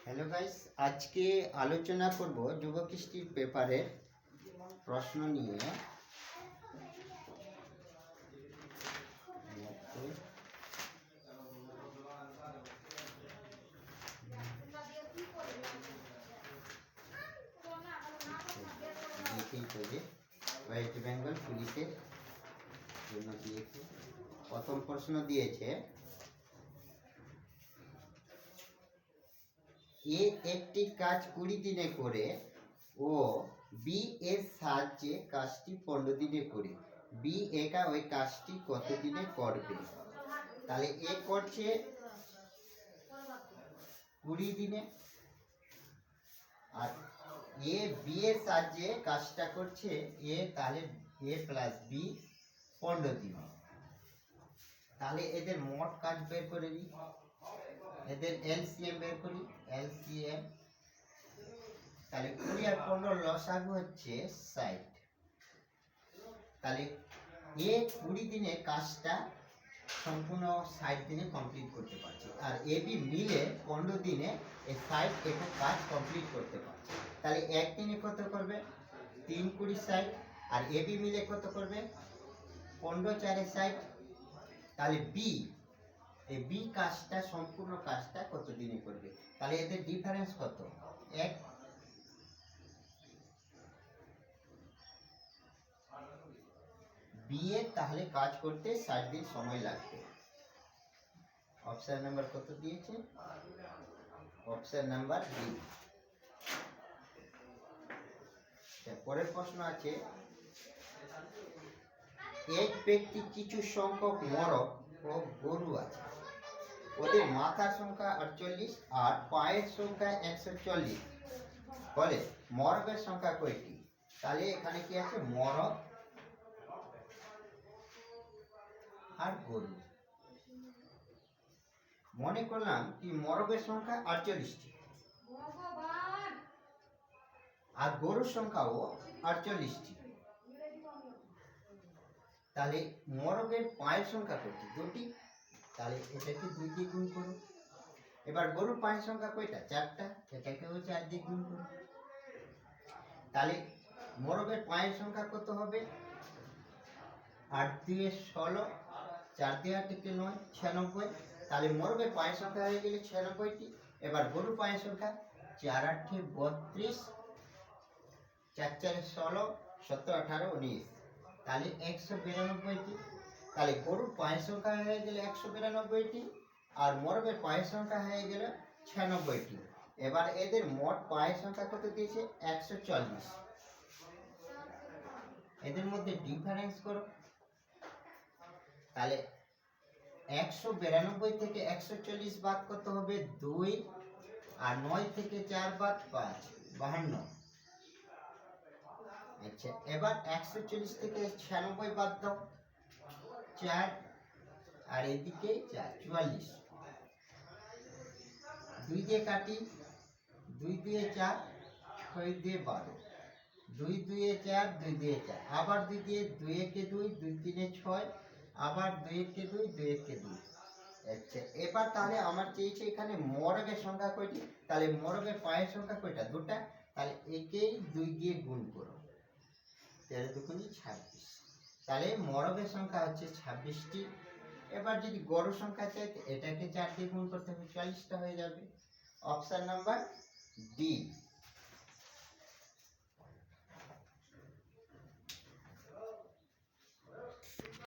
Hello guys, আজকে আলোচনা করব যুবকৃষ্টির পেপারের প্রশ্ন নিয়ে। ওয়েস্ট বেঙ্গল পুলিশের জন্য দিয়েছে। প্রথম প্রশ্ন দিয়েছে, এ একটি কাজ 20 দিনে করে ও বি এর সাহায্যে কাজটি 15 দিনে করে বি একা ওই কাজটি কত দিনে করবে? তাহলে এ করছে 20 দিনে আর এ বি এর সাহায্যে কাজটা করছে তাহলে এ প্লাস বি 15 দিনে। তাহলে এদের মোট কাজ বের করে দিই, এদের এলসিএম বের করি। এলসিএম তাহলে 20 আর 15 লসাগু হচ্ছে 60। তাহলে এ 20 দিনে কাজটা সম্পূর্ণ 60 দিনে কমপ্লিট করতে পারছে, আর এ বি মিলে 15 দিনে এই 60 একক কাজ কমপ্লিট করতে পারছে। তাহলে একদিনে কত করবে? 3 20 60। আর এ বি মিলে কত করবে? 15 4 60। তাহলে বি এই বি কাজটা সম্পূর্ণ কাজটা কত দিনে করবে? তাহলে এদের ডিফারেন্স কত? এক। বি এর তাহলে কাজ করতে 60 দিন সময় লাগবে। অপশন নাম্বার কত দিয়েছে? Option number B. পরের প্রশ্ন আছে, এক ব্যক্তি কিছু সংখ্যক মোরগ ও গরু আছে, ওদের মাথার সংখ্যা 48 আর পায়ের সংখ্যা 140, বলে মোরগের সংখ্যা কয়টি? তাহলে এখানে কি আছে? মোরগ আর গরু। মনে করলাম কি মোরগের সংখ্যা 48টি আর গরুর সংখ্যাও 48টি। তাহলে মোরগের পায়ের সংখ্যা কয়টি? 2টি। তাহলে এটাকে 2 দিয়ে গুণ করো। এবার গরুর পায়ের সংখ্যা কয়টা? 4টা, এটাকেও 4 দিয়ে গুণ করো। তাহলে মোরগের পায়ের সংখ্যা কত হবে? 8 দিয়ে 16, 4 দিয়ে 8 কে 9, 96। তাহলে মোরগের পায়ের সংখ্যা হয়ে গেলে 96টি। এবার গরুর পায়ের সংখ্যা 4 8 32, 4 4 16, 17 18 19, তাহলে 192টি। তাহলে গরুর পায়ের সংখ্যা হয়ে গেলে 192টি আর মোরগের পায়ের সংখ্যা হয়ে গেল 96টি। এবার এদের মোট পায়ের সংখ্যা কত দিয়েছে? 140। এদের মধ্যে ডিফারেন্স করো। তাহলে 192 থেকে 140 বাদ কত হবে? 2। আর 9 থেকে 4 বাদ 5, 52। আচ্ছা, এবার 140 থেকে 96 বাদ দাও, 4। আর এদিকে 4, 44। 2 দিয়ে কাটি, 2 দিয়ে 4, 6 দিয়ে 12, 2 2 4, 2 দিয়ে 4, আবার 2 দিয়ে 2 1 2, 2 3 6, আবার 2 1 2, 2 1 2। আচ্ছা, এবার তাহলে আমার চেয়েছে এখানে মোরগের সংখ্যা কয়টি? তাহলে মোরগের পায়ের সংখ্যা কয়টা? 2টা। তাহলে একেই 2 দিয়ে গুণ করো, 13 2 26। তাহলে মোরগের সংখ্যা হচ্ছে 26টি। এবার যদি গরুর সংখ্যা চাই, এটাকে 4 দিয়ে গুণ করতে হবে, 40টা হয়ে যাবে। Option number D.